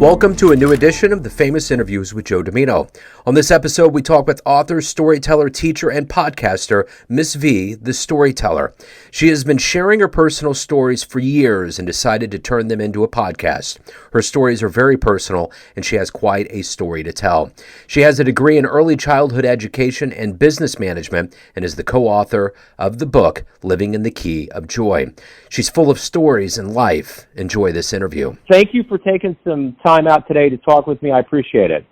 Welcome to a new edition of the Famous Interviews with Joe Dimino. On this episode, we talk with author, storyteller, teacher, and podcaster, Miss V, the Storyteller. She has been sharing her personal stories for years and decided to turn them into a podcast. Her stories are very personal, and she has quite a story to tell. She has a degree in early childhood education and business management and is the co-author of the book, Living in the Key of Joy. She's full of stories and life. Enjoy this interview. Thank you for taking some time out today to talk with me. I appreciate it.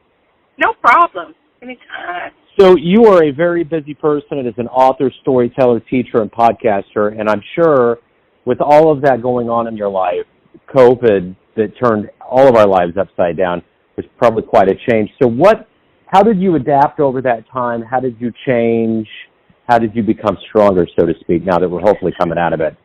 No problem. Anytime. So you are a very busy person as an author, storyteller, teacher, and podcaster, and I'm sure with all of that going on in your life, COVID that turned all of our lives upside down was probably quite a change. So how did you adapt over that time? How did you change? How did you become stronger, so to speak, now that we're hopefully coming out of it?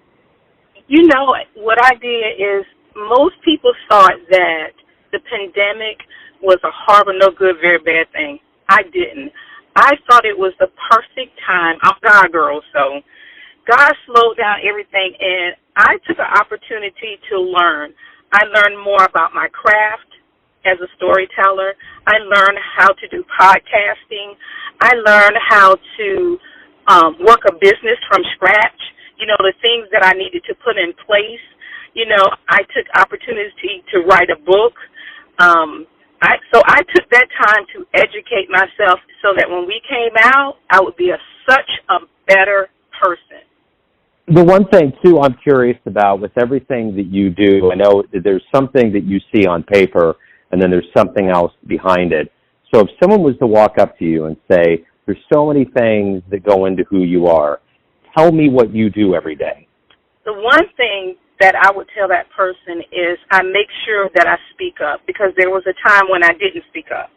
You know, what I did is most people thought that the pandemic was a horrible, no good, very bad thing. I didn't. I thought it was the perfect time. I'm a God girl, so God slowed down everything, and I took an opportunity to learn. I learned more about my craft as a storyteller. I learned how to do podcasting. I learned how to work a business from scratch. You know, the things that I needed to put in place. You know, I took opportunity to write a book. So I took that time to educate myself so that when we came out, I would be such a better person. The one thing, too, I'm curious about with everything that you do, I know that there's something that you see on paper and then there's something else behind it. So if someone was to walk up to you and say, there's so many things that go into who you are, tell me what you do every day. The one thing that I would tell that person is I make sure that I speak up, because there was a time when I didn't speak up.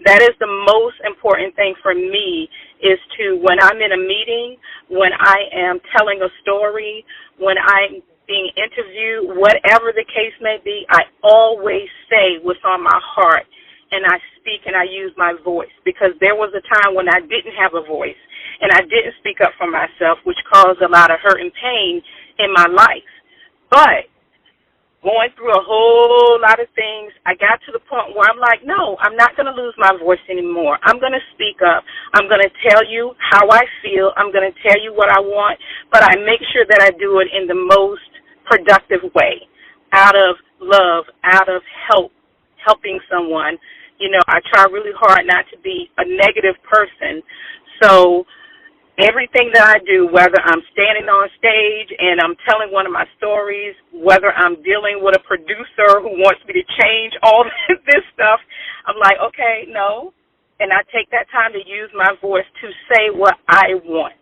That is the most important thing for me, is to, when I'm in a meeting, when I am telling a story, when I'm being interviewed, whatever the case may be, I always say what's on my heart, and I speak and I use my voice, because there was a time when I didn't have a voice and I didn't speak up for myself, which caused a lot of hurt and pain in my life. But going through a whole lot of things, I got to the point where I'm like, no, I'm not going to lose my voice anymore. I'm going to speak up. I'm going to tell you how I feel. I'm going to tell you what I want, but I make sure that I do it in the most productive way, out of love, out of helping someone. You know, I try really hard not to be a negative person. So everything that I do, whether I'm standing on stage and I'm telling one of my stories, whether I'm dealing with a producer who wants me to change all this stuff, I'm like, okay, no. And I take that time to use my voice to say what I want.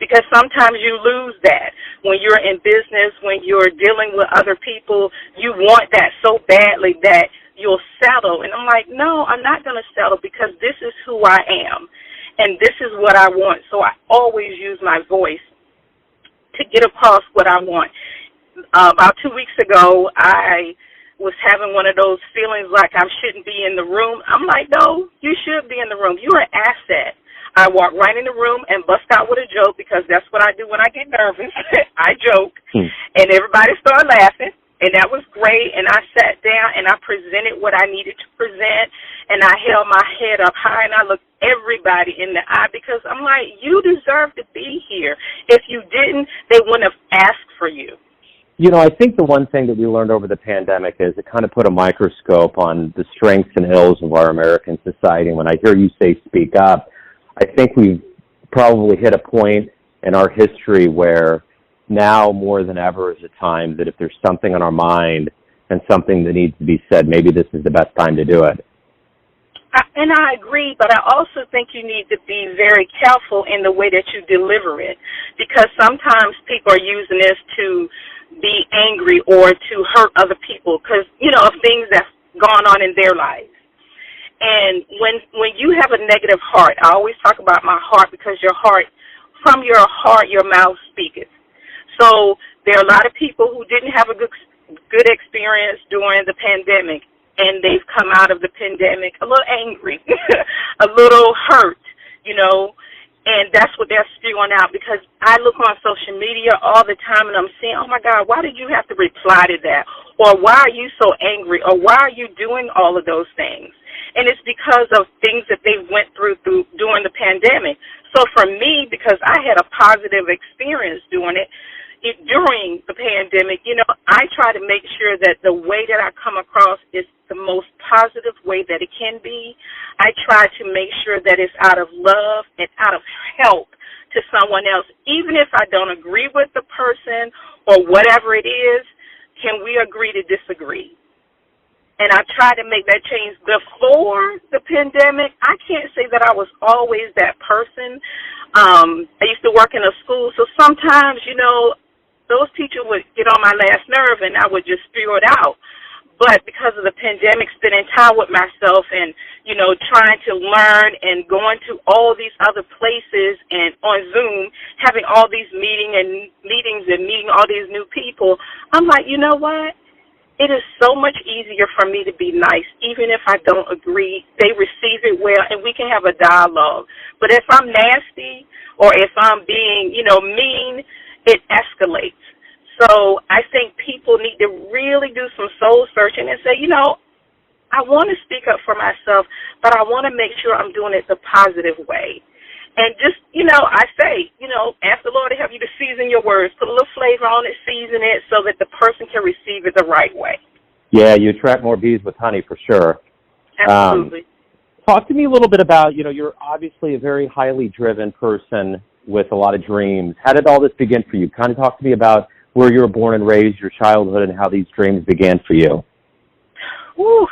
Because sometimes you lose that. When you're in business, when you're dealing with other people, you want that so badly that you'll settle. And I'm like, no, I'm not going to settle, because this is who I am. And this is what I want. So I always use my voice to get across what I want. About 2 weeks ago, I was having one of those feelings like I shouldn't be in the room. I'm like, no, you should be in the room. You're an asset. I walk right in the room and bust out with a joke, because that's what I do when I get nervous. I joke, and everybody started laughing. And that was great, and I sat down and I presented what I needed to present, and I held my head up high and I looked everybody in the eye, because I'm like, you deserve to be here. If you didn't, they wouldn't have asked for you. You know, I think the one thing that we learned over the pandemic is it kind of put a microscope on the strengths and ills of our American society. When I hear you say speak up, I think we've probably hit a point in our history where now more than ever is a time that if there's something on our mind and something that needs to be said, maybe this is the best time to do it. And I agree, but I also think you need to be very careful in the way that you deliver it, because sometimes people are using this to be angry or to hurt other people because, you know, of things that's gone on in their lives. And when you have a negative heart, I always talk about my heart, because from your heart, your mouth speaketh. So there are a lot of people who didn't have a good experience during the pandemic, and they've come out of the pandemic a little angry, a little hurt, you know, and that's what they're spewing out, because I look on social media all the time and I'm saying, oh, my God, why did you have to reply to that? or why are you so angry, or why are you doing all of those things? And it's because of things that they went through during the pandemic. So for me, because I had a positive experience doing it, during the pandemic, I try to make sure that the way that I come across is the most positive way that it can be. I try to make sure that it's out of love and out of help to someone else. Even if I don't agree with the person or whatever it is, can we agree to disagree? And I tried to make that change before the pandemic. I can't say that I was always that person. I used to work in a school, so sometimes, those teachers would get on my last nerve and I would just spew it out. But because of the pandemic, spending time with myself and, trying to learn and going to all these other places and on Zoom, having all these meetings and meeting all these new people, I'm like, you know what? It is so much easier for me to be nice, even if I don't agree. They receive it well, and we can have a dialogue. But if I'm nasty or if I'm being, mean, it escalates. So I think people need to really do some soul searching and say, I want to speak up for myself, but I want to make sure I'm doing it the positive way. And just, I say, ask the Lord to help you to season your words, put a little flavor on it, season it so that the person can receive it the right way. Yeah, you attract more bees with honey for sure. Absolutely. Talk to me a little bit about, you're obviously a very highly driven person with a lot of dreams. How did all this begin for you? Kind of talk to me about where you were born and raised, your childhood, and how these dreams began for you. Ooh,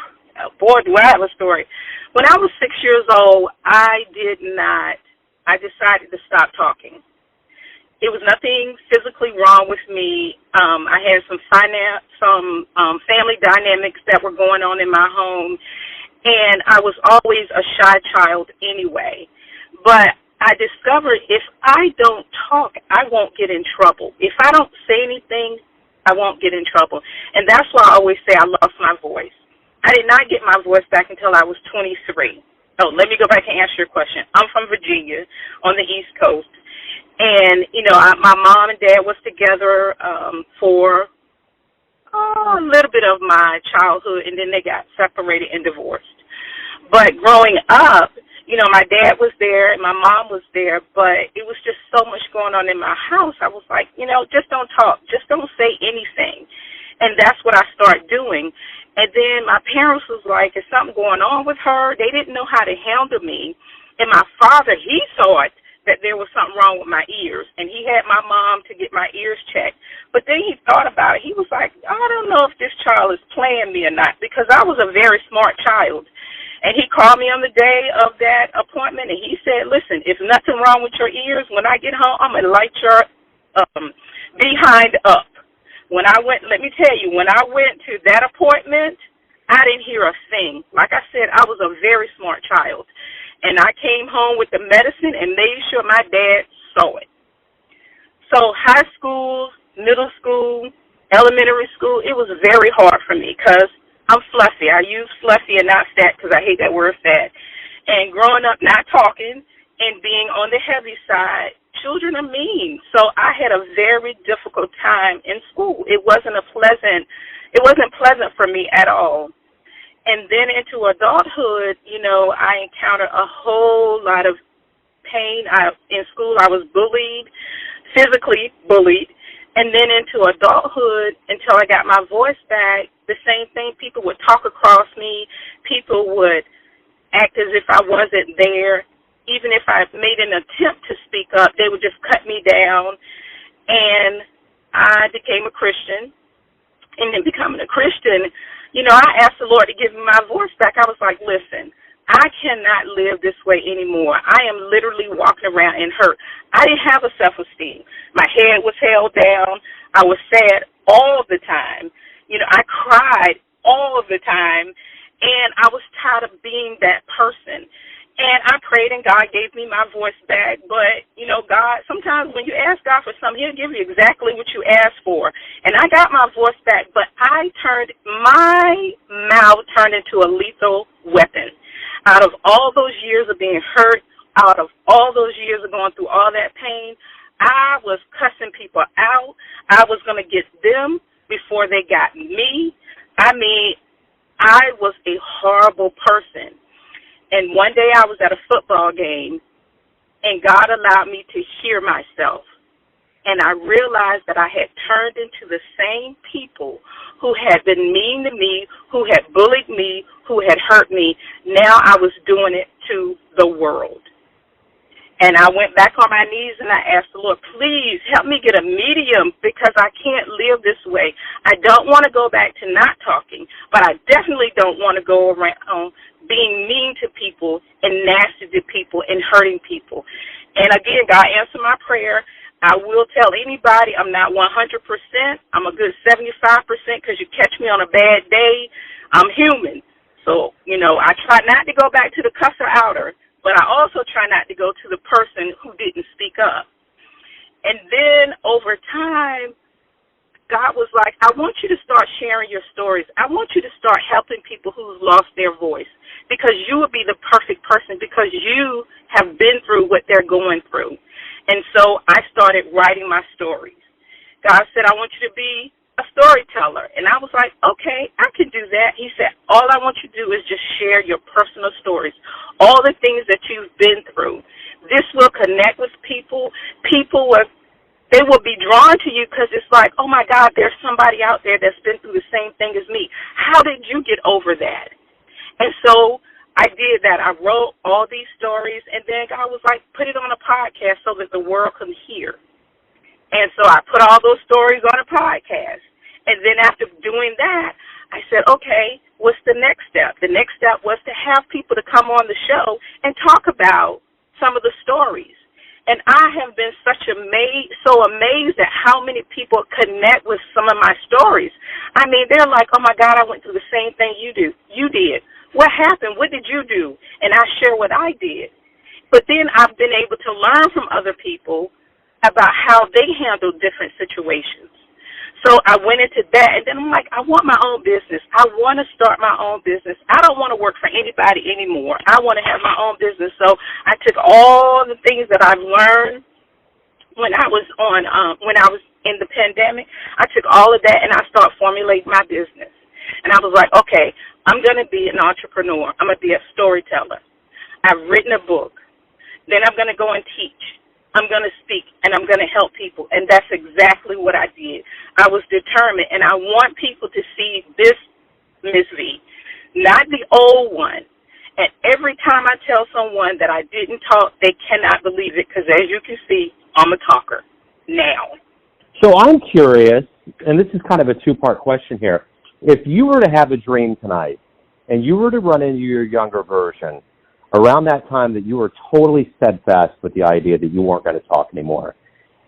boy, do I have a story. When I was 6 years old, I decided to stop talking. It was nothing physically wrong with me. I had some family dynamics that were going on in my home, and I was always a shy child anyway. But I discovered if I don't talk, I won't get in trouble. If I don't say anything, I won't get in trouble. And that's why I always say I lost my voice. I did not get my voice back until I was 23. Oh, let me go back and answer your question. I'm from Virginia on the East Coast. And, my mom and dad was together for a little bit of my childhood, and then they got separated and divorced. But growing up, my dad was there and my mom was there, but it was just so much going on in my house. I was like, just don't talk. Just don't say anything. And that's what I started doing. And then my parents was like, is something going on with her? They didn't know how to handle me. And my father, he thought that there was something wrong with my ears, and he had my mom to get my ears checked. But then he thought about it. He was like, I don't know if this child is playing me or not, because I was a very smart child. And he called me on the day of that appointment, and he said, listen, if nothing wrong with your ears, when I get home, I'm going to light your behind up. When I went, let me tell you, when I went to that appointment, I didn't hear a thing. Like I said, I was a very smart child. And I came home with the medicine and made sure my dad saw it. So high school, middle school, elementary school, it was very hard for me because I'm fluffy. I use fluffy and not fat because I hate that word fat. And growing up not talking and being on the heavy side, children are mean. So I had a very difficult time in school. It wasn't pleasant for me at all. And then into adulthood, I encountered a whole lot of pain. In school, I was bullied, physically bullied. And then into adulthood, until I got my voice back, the same thing. People would talk across me. People would act as if I wasn't there. Even if I made an attempt to speak up, they would just cut me down. And I became a Christian. And then becoming a Christian, I asked the Lord to give me my voice back. I was like, listen, I cannot live this way anymore. I am literally walking around in hurt. I didn't have a self-esteem. My head was held down. I was sad all the time. I cried all the time, and I was tired of being that person. And I prayed, and God gave me my voice back. But, God, sometimes when you ask God for something, He'll give you exactly what you asked for. And I got my voice back, but my mouth turned into a lethal weapon. Out of all those years of being hurt, out of all those years of going through all that pain, I was cussing people out. I was going to get them before they got me. I mean, I was a horrible person. And one day I was at a football game, and God allowed me to hear myself. And I realized that I had turned into the same people who had been mean to me, who had bullied me, who had hurt me. Now I was doing it to the world. And I went back on my knees and I asked the Lord, please help me get a medium because I can't live this way. I don't want to go back to not talking, but I definitely don't want to go around being mean to people and nasty to people and hurting people. And again, God answered my prayer. I will tell anybody I'm not 100%. I'm a good 75% because you catch me on a bad day. I'm human. So, I try not to go back to the cusser outer, but I also try not to go to the person who didn't speak up. And then over time, God was like, I want you to start sharing your stories. I want you to start helping people who've lost their voice because you will be the perfect person because you have been through what they're going through. And so I started writing my stories. God said, I want you to be a storyteller. And I was like, okay, I can do that. He said, all I want you to do is just share your personal stories, all the things that you've been through. This will connect with people. They will be drawn to you because it's like, oh, my God, there's somebody out there that's been through the same thing as me. How did you get over that? And so I did that. I wrote all these stories, and then God was like, put it on a podcast so that the world can hear. And so I put all those stories on a podcast. And then after doing that, I said, okay, what's the next step? The next step was to have people to come on the show and talk about some of the stories. And I have been so amazed at how many people connect with some of my stories. I mean, they're like, oh, my God, I went through the same thing you did. What happened? What did you do? And I share what I did. But then I've been able to learn from other people about how they handle different situations. So I went into that, and then I'm like, I want my own business. I want to start my own business. I don't want to work for anybody anymore. I want to have my own business. So I took all the things that I've learned when I was in the pandemic. I took all of that, and I started formulating my business. And I was like, okay, I'm going to be an entrepreneur. I'm going to be a storyteller. I've written a book. Then I'm going to go and teach. I'm going to speak, and I'm going to help people. And that's exactly what I did. I was determined, and I want people to see this Ms. V, not the old one. And every time I tell someone that I didn't talk, they cannot believe it because, as you can see, I'm a talker now. So I'm curious, and this is kind of a two-part question here. If you were to have a dream tonight and you were to run into your younger version around that time that you were totally steadfast with the idea that you weren't going to talk anymore,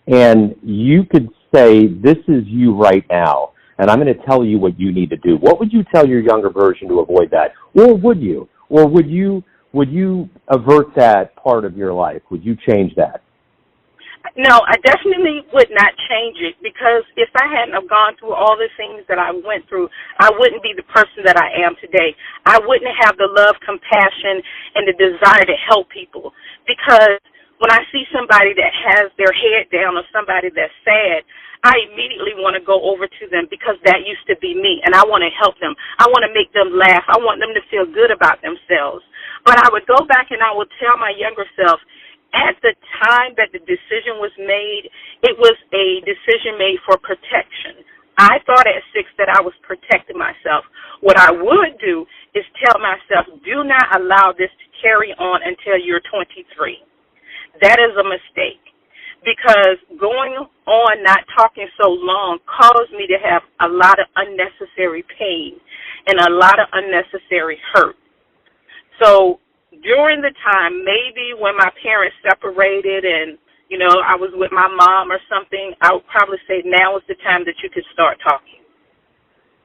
and you could say, this is you right now, and I'm going to tell you what you need to do, what would you tell your younger version to avoid that? Or would you? Or would you avert that part of your life? Would you change that? No, I definitely would not change it because if I hadn't have gone through all the things that I went through, I wouldn't be the person that I am today. I wouldn't have the love, compassion, and the desire to help people because when I see somebody that has their head down or somebody that's sad, I immediately want to go over to them because that used to be me, and I want to help them. I want to make them laugh. I want them to feel good about themselves. But I would go back and I would tell my younger self, at the time that the decision was made, it was a decision made for protection. I thought at 6 that I was protecting myself. What I would do is tell myself, do not allow this to carry on until you're 23. That is a mistake because going on not talking so long caused me to have a lot of unnecessary pain and a lot of unnecessary hurt. So during the time, maybe when my parents separated and, I was with my mom or something, I would probably say now is the time that you could start talking.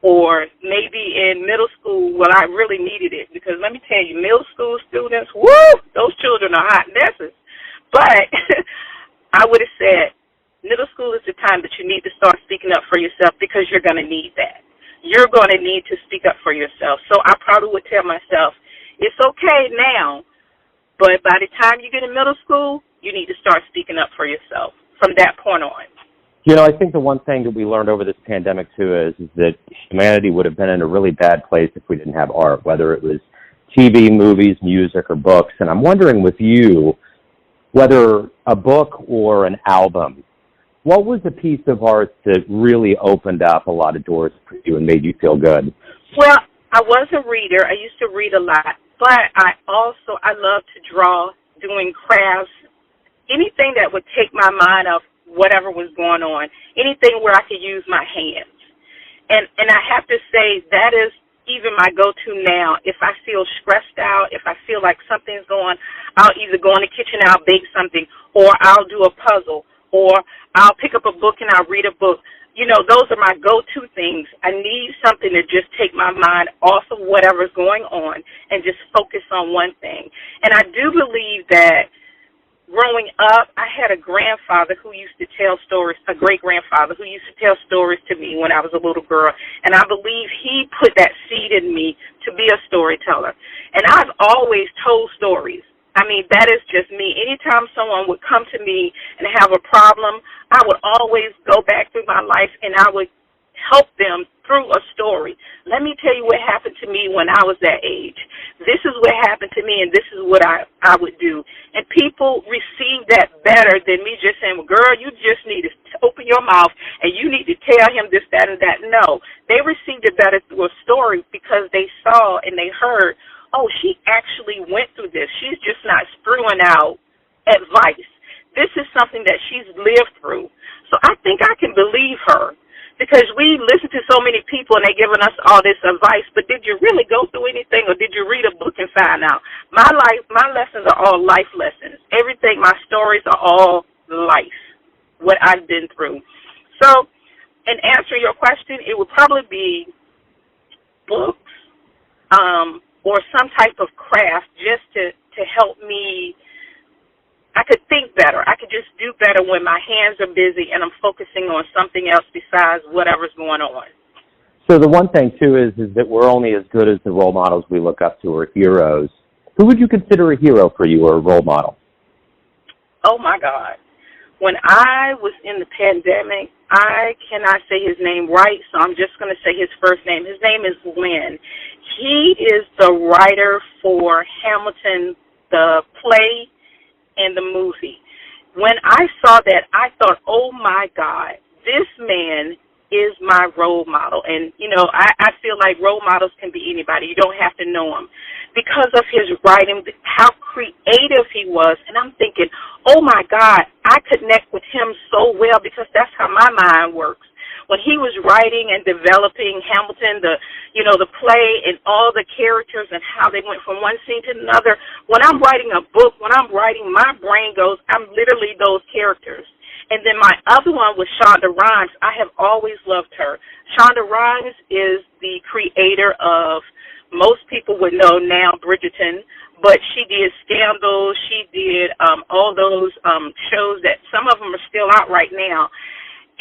Or maybe in middle school, well, I really needed it because let me tell you, middle school students, woo, those children are hot messes. But I would have said middle school is the time that you need to start speaking up for yourself because you're going to need that. You're going to need to speak up for yourself. So I probably would tell myself, it's okay now, but by the time you get in middle school, you need to start speaking up for yourself from that point on. You know, I think the one thing that we learned over this pandemic, too, is that humanity would have been in a really bad place if we didn't have art, whether it was TV, movies, music, or books. And I'm wondering with you, whether a book or an album, what was a piece of art that really opened up a lot of doors for you and made you feel good? Well, I was a reader. I used to read a lot, but I love to draw, doing crafts, anything that would take my mind off whatever was going on, anything where I could use my hands. And I have to say that is even my go-to now. If I feel stressed out, if I feel like something's going, I'll either go in the kitchen and I'll bake something, or I'll do a puzzle, or I'll pick up a book and I'll read a book. You know, those are my go-to things. I need something to just take my mind off of whatever's going on and just focus on one thing. And I do believe that growing up, I had a grandfather who used to tell stories, a great-grandfather who used to tell stories to me when I was a little girl, and I believe he put that seed in me to be a storyteller. And I've always told stories. I mean, that is just me. Anytime someone would come to me and have a problem, I would always go back through my life and I would help them through a story. Let me tell you what happened to me when I was that age. This is what happened to me, and this is what I would do. And people receive that better than me just saying, well, girl, you just need to open your mouth and you need to tell him this, that, and that. No, they received it better through a story because they saw and they heard, oh, she actually went through this. She's just not spewing out advice. This is something that she's lived through. So I think I can believe her. Because we listen to so many people and they're giving us all this advice, but did you really go through anything or did you read a book and find out? My lessons are all life lessons. Everything, my stories are all life, what I've been through. So, in answering your question, it would probably be books or some type of craft just to help me. I could think better. I could just do better when my hands are busy and I'm focusing on something else besides whatever's going on. So the one thing, too, is that we're only as good as the role models we look up to or heroes. Who would you consider a hero for you or a role model? Oh, my God. When I was in the pandemic, I cannot say his name right, so I'm just going to say his first name. His name is Lynn. He is the writer for Hamilton, the play, and the movie. When I saw that, I thought, oh, my God, this man is my role model. And, you know, I feel like role models can be anybody. You don't have to know him. Because of his writing, how creative he was. And I'm thinking, oh, my God, I connect with him so well because that's how my mind works. When he was writing and developing Hamilton, the play and all the characters and how they went from one scene to another, when I'm writing a book, when I'm writing, my brain goes, I'm literally those characters. And then my other one was Shonda Rhimes. I have always loved her. Shonda Rhimes is the creator of, most people would know now, Bridgerton, but she did Scandal. She did all those shows that some of them are still out right now.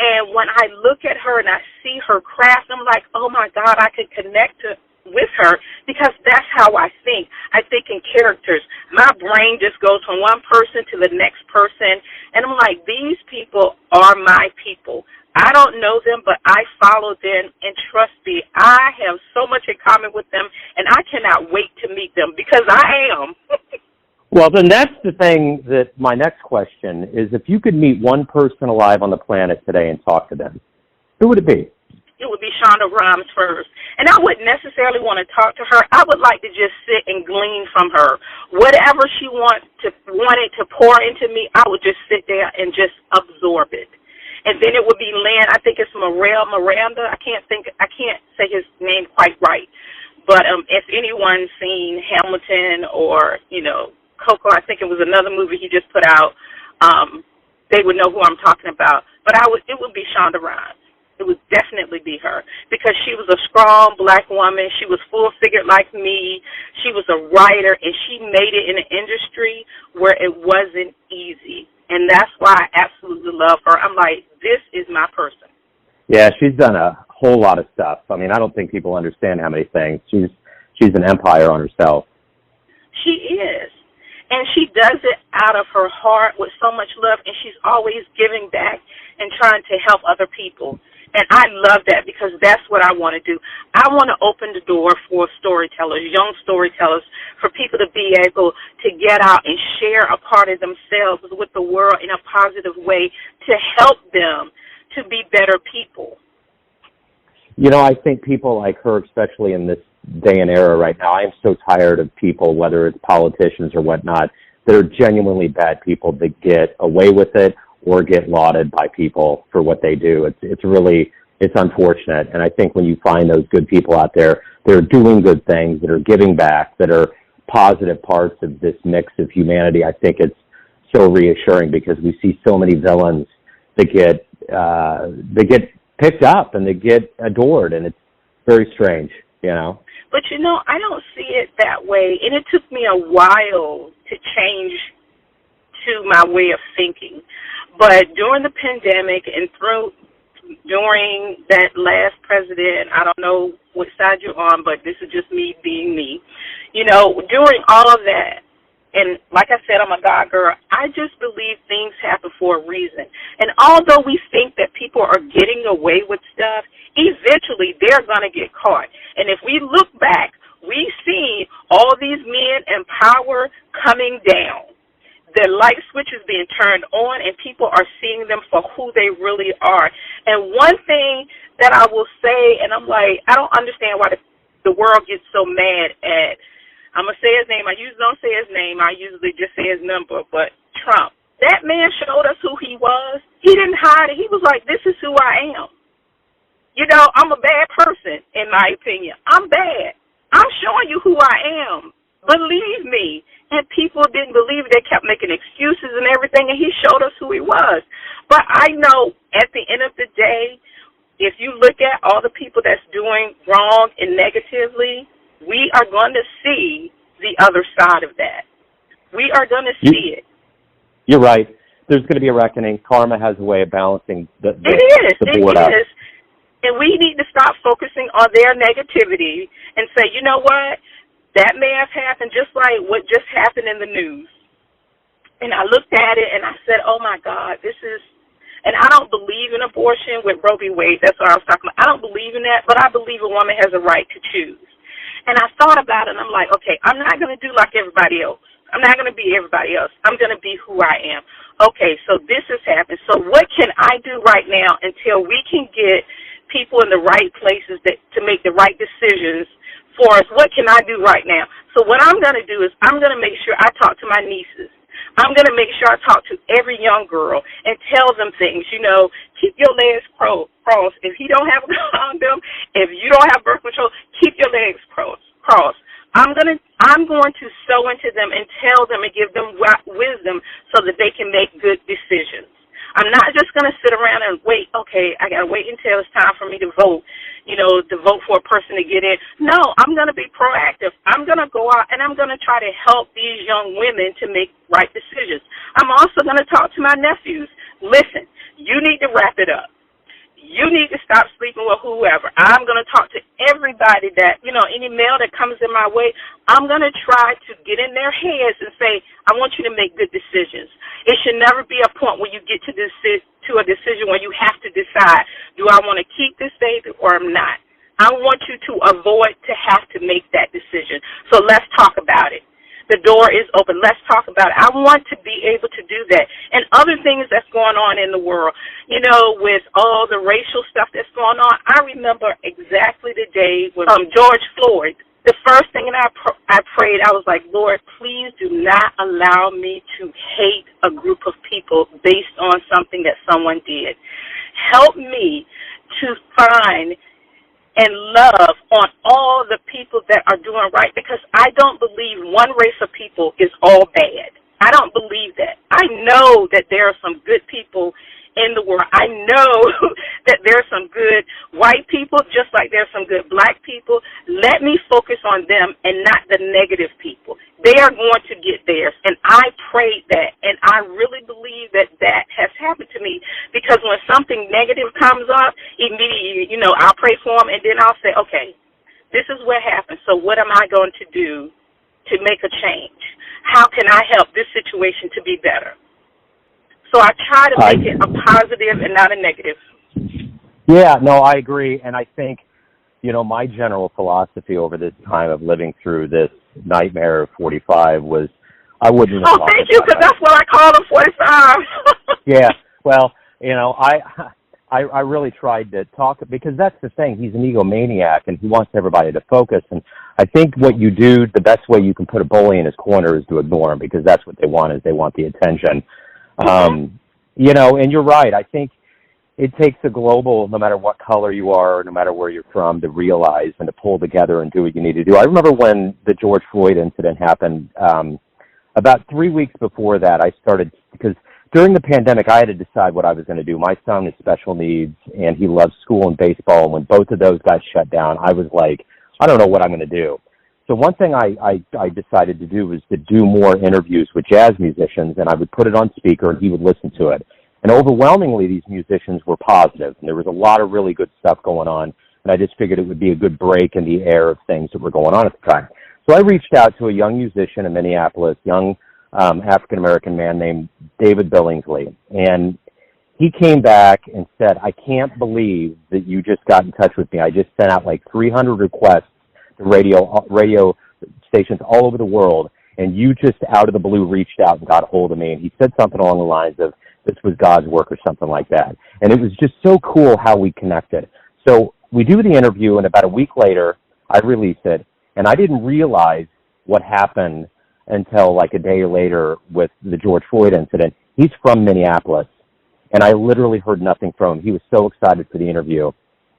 And when I look at her and I see her craft, I'm like, oh, my God, I could connect with her because that's how I think. I think in characters. My brain just goes from one person to the next person, and I'm like, these people are my people. I don't know them, but I follow them, and trust me, I have so much in common with them, and I cannot wait to meet them because I am. Well, then that's the thing that my next question is, if you could meet one person alive on the planet today and talk to them, who would it be? It would be Shonda Rhimes first. And I wouldn't necessarily want to talk to her. I would like to just sit and glean from her. Whatever she wanted to pour into me, I would just sit there and just absorb it. And then it would be Lynn. I think it's Miranda. I can't say his name quite right. But if anyone's seen Hamilton or, Coco, I think it was another movie he just put out, they would know who I'm talking about. But it would be Shonda Rhimes. It would definitely be her because she was a strong black woman. She was full-figured like me. She was a writer, and she made it in an industry where it wasn't easy. And that's why I absolutely love her. I'm like, this is my person. Yeah, she's done a whole lot of stuff. I mean, I don't think people understand how many things. She's an empire on herself. She is. And she does it out of her heart with so much love, and she's always giving back and trying to help other people. And I love that because that's what I want to do. I want to open the door for storytellers, young storytellers, for people to be able to get out and share a part of themselves with the world in a positive way to help them to be better people. You know, I think people like her, especially in this day and era right now, I am so tired of people, whether it's politicians or whatnot, that are genuinely bad people that get away with it or get lauded by people for what they do. It's unfortunate. And I think when you find those good people out there that are doing good things, that are giving back, that are positive parts of this mix of humanity, I think it's so reassuring because we see so many villains that get picked up and they get adored, and it's very strange, you know. But, you know, I don't see it that way, and it took me a while to change to my way of thinking. But during the pandemic and during that last president, I don't know what side you're on, but this is just me being me. You know, during all of that, and like I said, I'm a God girl, I just believe things happen for a reason. And although we think that people are getting away with stuff, eventually they're going to get caught. And if we look back, we see all these men in power coming down. The light switch is being turned on, and people are seeing them for who they really are. And one thing that I will say, and I'm like, I don't understand why the world gets so mad at, I'm going to say his name. I usually don't say his name. I usually just say his number, but Trump. That man showed us who he was. He didn't hide it. He was like, this is who I am. You know, I'm a bad person, in my opinion. I'm bad. I'm showing you who I am. Believe me. And people didn't believe it. They kept making excuses and everything, and he showed us who he was. But I know at the end of the day, if you look at all the people that's doing wrong and negatively, we are going to see the other side of that. We are going to see it. You're right. There's going to be a reckoning. Karma has a way of balancing the board up. It is. And we need to stop focusing on their negativity and say, you know what? That may have happened just like what just happened in the news. And I looked at it and I said, oh, my God, this is, and I don't believe in abortion with Roe v. Wade. That's what I was talking about. I don't believe in that, but I believe a woman has a right to choose. And I thought about it, and I'm like, okay, I'm not going to do like everybody else. I'm not going to be everybody else. I'm going to be who I am. Okay, so this has happened. So what can I do right now until we can get people in the right places to make the right decisions for us? What can I do right now? So what I'm going to do is I'm going to make sure I talk to my nieces. I'm going to make sure I talk to every young girl and tell them things, you know, keep your legs crossed. If you don't have a condom, if you don't have birth control, keep your legs crossed. I'm going to sow into them and tell them and give them wisdom so that they can make good decisions. I'm not just going to sit around and wait, okay, I got to wait until it's time for me to vote, you know, to vote for a person to get in. No, I'm going to be proactive. I'm going to go out and I'm going to try to help these young women to make right decisions. I'm also going to talk to my nephews. Listen, you need to wrap it up. You need to stop sleeping with whoever. I'm going to talk to everybody that, you know, any male that comes in my way, I'm going to try to get in their heads and say, I want you to make good decisions. It should never be a point where you get to a decision where you have to decide, do I want to keep this baby or I'm not? I want you to avoid to have to make that decision. So let's talk about it. The door is open. Let's talk about it. I want to be able to do that. And other things that's going on in the world, you know, with all the racial stuff that's going on, I remember exactly the day when George Floyd, the first thing that I prayed, I was like, Lord, please do not allow me to hate a group of people based on something that someone did. Help me to find and love on all the people that are doing right, because I don't believe one race of people is all bad. I don't believe that. I know that there are some good people in the world. I know that there are some good white people, just like there are some good black people. Let me focus on them and not the negative people. They are going to get theirs, and I prayed that, and I really believe that that has happened to me, because when something negative comes up, immediately, you know, I'll pray for them, and then I'll say, okay, this is what happened, so what am I going to do to make a change? how can I help this situation to be better? So I try to make it a positive and not a negative. Yeah, no, I agree. And I think, my general philosophy over this time of living through this nightmare of 45 was I wouldn't even talk thank you, because that's what I call them, 45. Yeah, well, I really tried to talk, because that's the thing. He's an egomaniac, and he wants everybody to focus. And I think what you do, the best way you can put a bully in his corner is to ignore him, because that's what they want, is they want the attention. And you're right. I think it takes a global, no matter what color you are, or no matter where you're from, to realize and to pull together and do what you need to do. I remember when the George Floyd incident happened, about 3 weeks before that, I started, because during the pandemic, I had to decide what I was going to do. My son has special needs, and he loves school and baseball, and when both of those got shut down, I was like, I don't know what I'm going to do. So one thing I decided to do was to do more interviews with jazz musicians, and I would put it on speaker, and he would listen to it. And overwhelmingly, these musicians were positive, and there was a lot of really good stuff going on, and I just figured it would be a good break in the air of things that were going on at the time. So I reached out to a young musician in Minneapolis, young African-American man named David Billingsley, and he came back and said, I can't believe that you just got in touch with me. I just sent out like 300 requests to radio stations all over the world, and you just out of the blue reached out and got a hold of me. And he said something along the lines of, this was God's work or something like that. And it was just so cool how we connected. So we do the interview, and about a week later, I release it, and I didn't realize what happened until like a day later with the George Floyd incident. He's from Minneapolis, and I literally heard nothing from him. He was so excited for the interview.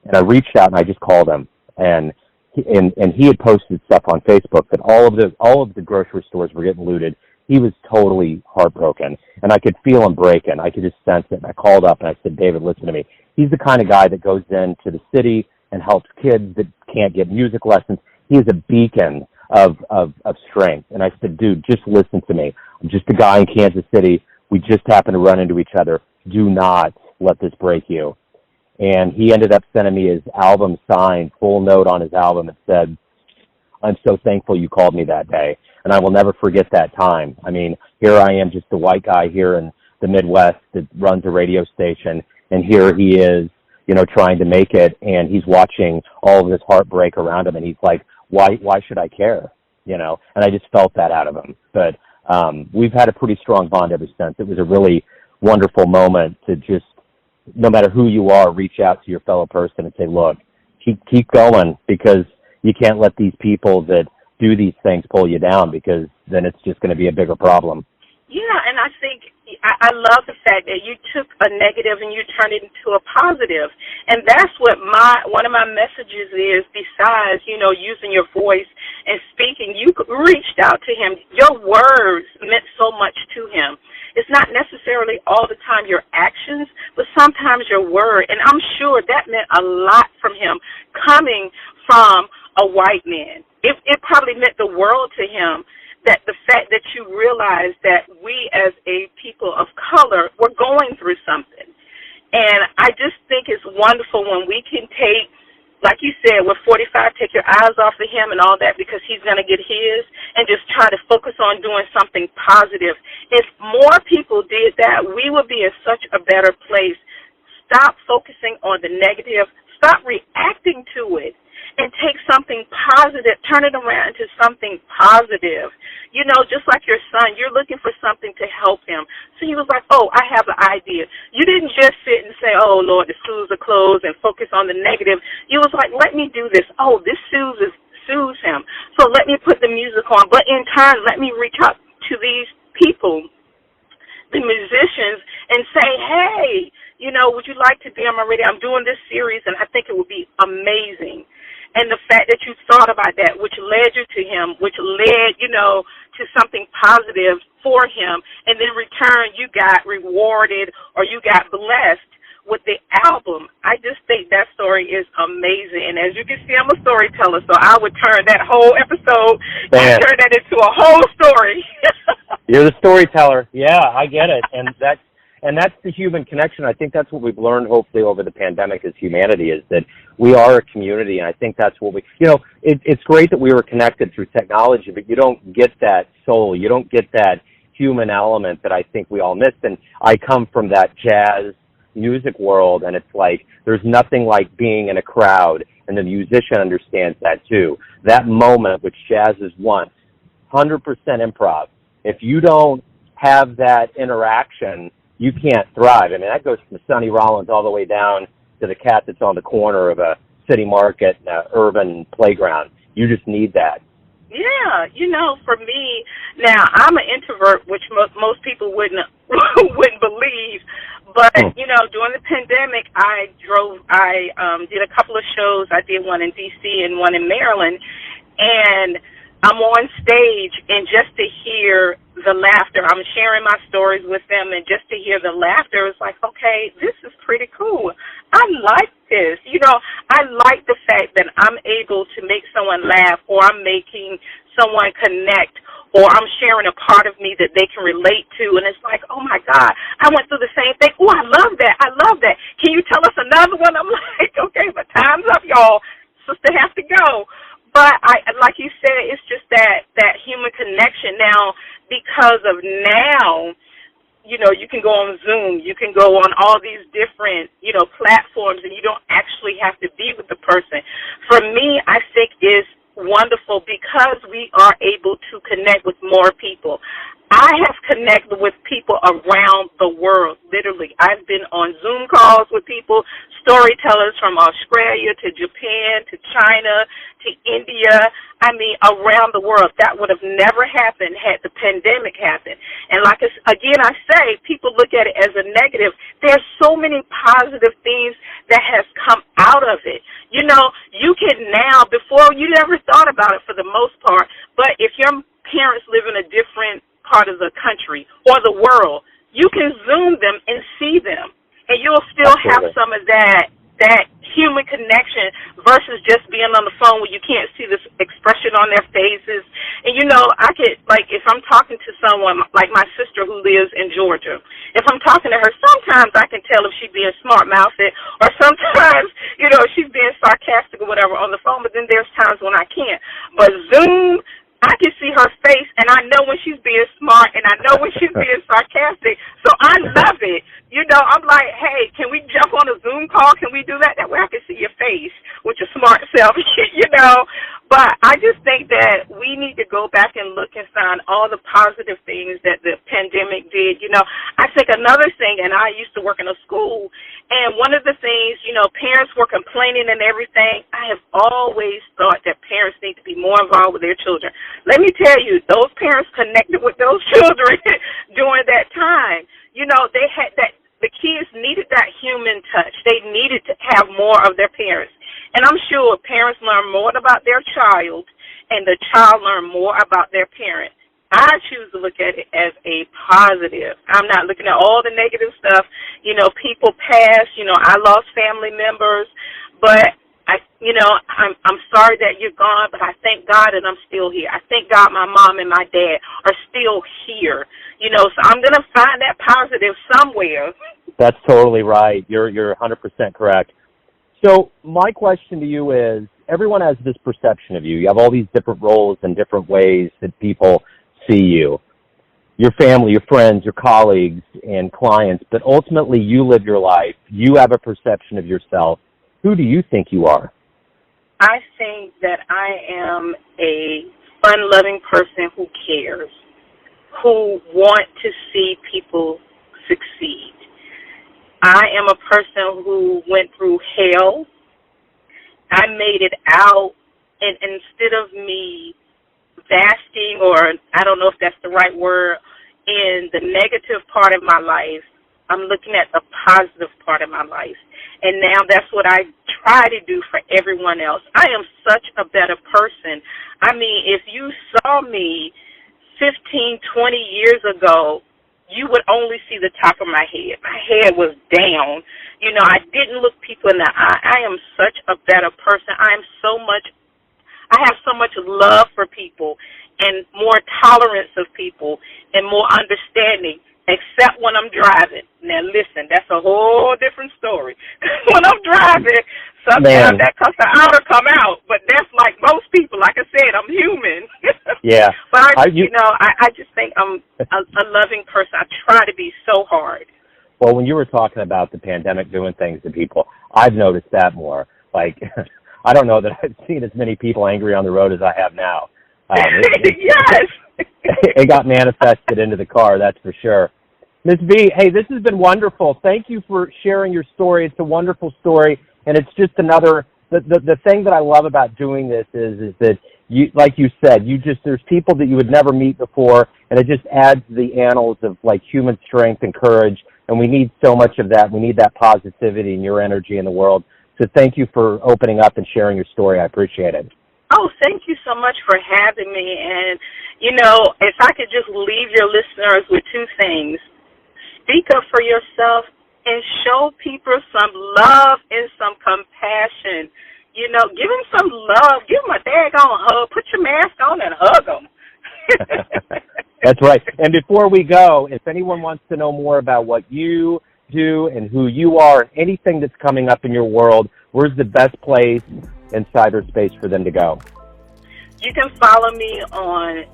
And I reached out, and I just called him, and he had posted stuff on Facebook that all of the grocery stores were getting looted. He was totally heartbroken, and I could feel him breaking. I could just sense it. And I called up and I said, David, listen to me. He's the kind of guy that goes into the city and helps kids that can't get music lessons. He is a beacon of strength. And I said, dude, just listen to me. I'm just a guy in Kansas City. We just happened to run into each other. Do not let this break you. And he ended up sending me his album signed, full note on his album. It said, I'm so thankful you called me that day, and I will never forget that time. I mean, here I am, just a white guy here in the Midwest that runs a radio station, and here he is, trying to make it, and he's watching all of this heartbreak around him, and he's like, why should I care? And I just felt that out of him. But we've had a pretty strong bond ever since. It was a really wonderful moment to just, no matter who you are, reach out to your fellow person and say, look, keep going, because you can't let these people that do these things pull you down, because then it's just going to be a bigger problem. Yeah, and I think I love the fact that you took a negative and you turned it into a positive. And that's what one of my messages is, besides, using your voice and speaking. You reached out to him. Your words meant so much to him. It's not necessarily all the time your actions, but sometimes your word. And I'm sure that meant a lot from him, coming from a white man. It probably meant the world to him, that the fact that you realized that we as a people of color were going through something. And I just think it's wonderful when we can take, like you said, with 45, take your eyes off of him and all that, because he's going to get his, and just try to focus on doing something positive. If more people did that, we would be in such a better place. Stop focusing on the negative. Stop reacting to it, and take something positive, turn it around into something positive. Just like your son, you're looking for something to help him. So he was like, oh, I have an idea. You didn't just sit and say, oh, Lord, the schools are closed, and focus on the negative. You was like, let me do this. Oh, this soothes him. So let me put the music on. But in turn, let me reach out to these people, the musicians, and say, hey, would you like to be on my radio? I'm doing this series, and I think it would be amazing. And the fact that you thought about that, which led you to him, which led, to something positive for him, and in return you got rewarded or you got blessed with the album. I just think that story is amazing. And as you can see, I'm a storyteller, so I would turn that whole episode, turn that into a whole story. You're the storyteller. Yeah, I get it. And And that's the human connection. I think that's what we've learned, hopefully, over the pandemic as humanity, is that we are a community. And I think that's what it's great that we were connected through technology, but you don't get that soul. You don't get that human element that I think we all missed. And I come from that jazz music world, and it's like there's nothing like being in a crowd, and the musician understands that too. That moment, which jazz is once, 100% improv. If you don't have that interaction, you can't thrive. I mean, that goes from Sonny Rollins all the way down to the cat that's on the corner of a city market, urban playground. You just need that. Yeah, for me, now I'm an introvert, which most people wouldn't believe. But during the pandemic, I did a couple of shows. I did one in D.C. and one in Maryland, and I'm on stage, and just to hear the laughter, I'm sharing my stories with them, and just to hear the laughter, it's like, okay, this is pretty cool. I like this. I like the fact that I'm able to make someone laugh, or I'm making someone connect, or I'm sharing a part of me that they can relate to, and it's like, oh, my God, I went through the same thing. Oh, I love that. I love that. Can you tell us another one? I'm like, okay, but time's up, y'all. Sister has to go. But like you said, it's just that human connection now, because of now, you can go on Zoom, you can go on all these different, platforms, and you don't actually have to be with the person. For me, I think it's wonderful because we are able to connect with more people. I have connected with people around the world, literally. I've been on Zoom calls with people, storytellers from Australia to Japan to China to India, around the world. That would have never happened had the pandemic happened. And again, I say, people look at it as a negative. There's so many positive things that has come out of it. You can now, before you never thought about it for the most part, but if your parents live in a different part of the country or the world, you can Zoom them and see them, and you'll still have some of that human connection versus just being on the phone where you can't see this expression on their faces. And I could, if I'm talking to someone like my sister who lives in Georgia, if I'm talking to her, sometimes I can tell if she's being smart-mouthed, or sometimes she's being sarcastic or whatever on the phone, but then there's times when I can't. But Zoom, I can see her face, and I know when she's being smart, and I know when she's being sarcastic. So I love it. I'm like, hey, can we jump on a Zoom call? Can we do that? That way I can see your face with your smart self, But I just think that we need to go back and look and find all the positive things that the pandemic did. I think another thing, and I used to work in a school, and one of the things, parents were complaining and everything. I have always thought that parents need to be more involved with their children. Let me tell you, those parents connected with those children during that time. They had that. The kids needed that human touch. They needed to have more of their parents. And I'm sure parents learn more about their child, and the child learn more about their parent. I choose to look at it as a positive. I'm not looking at all the negative stuff. People pass. I lost family members, but I'm sorry that you're gone, but I thank God that I'm still here. I thank God my mom and my dad are still here. So I'm going to find that positive somewhere. That's totally right. You're 100% correct. So my question to you is, everyone has this perception of you. You have all these different roles and different ways that people see you. Your family, your friends, your colleagues, and clients, but ultimately you live your life. You have a perception of yourself. Who do you think you are? I think that I am a fun-loving person who cares, who want to see people succeed. I am a person who went through hell. I made it out, and instead of me basking, or I don't know if that's the right word, in the negative part of my life, I'm looking at the positive part of my life. And now that's what I try to do for everyone else. I am such a better person. If you saw me 15, 20 years ago, you would only see the top of my head. My head was down. I didn't look people in the eye. I am such a better person. I have so much love for people, and more tolerance of people, and more understanding. except when I'm driving. Now, listen, that's a whole different story. When I'm driving, sometimes that cussing oughta come out, but that's like most people. Like I said, I'm human. Yeah. But, I just think I'm a loving person. I try to be so hard. Well, when you were talking about the pandemic doing things to people, I've noticed that more. Like, I don't know that I've seen as many people angry on the road as I have now. Yes. It got manifested into the car, that's for sure. Ms. V, hey, this has been wonderful. Thank you for sharing your story. It's a wonderful story, and it's just another, the thing that I love about doing this is that, you, like you said, there's people that you would never meet before, and it just adds the annals of, like, human strength and courage, and we need so much of that. We need that positivity and your energy in the world. So thank you for opening up and sharing your story. I appreciate it. Oh, thank you so much for having me. And, if I could just leave your listeners with two things. Speak up for yourself and show people some love and some compassion. Give them some love. Give them a daggone hug. Put your mask on and hug them. That's right. And before we go, if anyone wants to know more about what you do and who you are, anything that's coming up in your world, where's the best place in cyberspace for them to go? You can follow me on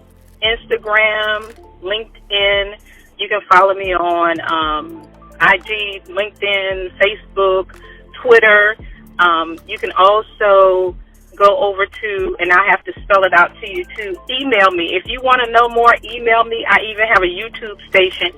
Instagram, LinkedIn. You can follow me on IG, LinkedIn, Facebook, Twitter. You can also go over to, and I have to spell it out to you too, email me. If you want to know more, email me. I even have a YouTube station.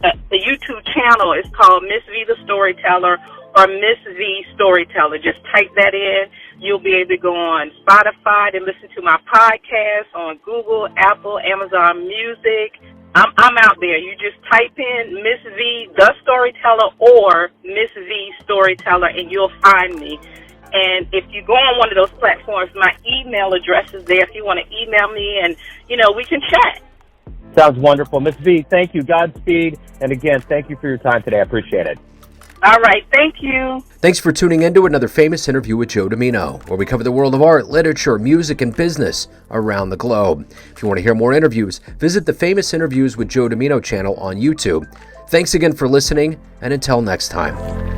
The YouTube channel is called Miss V the Storyteller or Miss V Storyteller. Just type that in. You'll be able to go on Spotify and listen to my podcast, on Google, Apple, Amazon Music. I'm out there. You just type in Miss V the Storyteller or Miss V Storyteller and you'll find me. And if you go on one of those platforms, my email address is there if you want to email me and, we can chat. Sounds wonderful. Ms. V, thank you. Godspeed. And again, thank you for your time today. I appreciate it. All right. Thank you. Thanks for tuning in to another famous interview with Joe Dimino, where we cover the world of art, literature, music, and business around the globe. If you want to hear more interviews, visit the Famous Interviews with Joe Dimino channel on YouTube. Thanks again for listening, and until next time.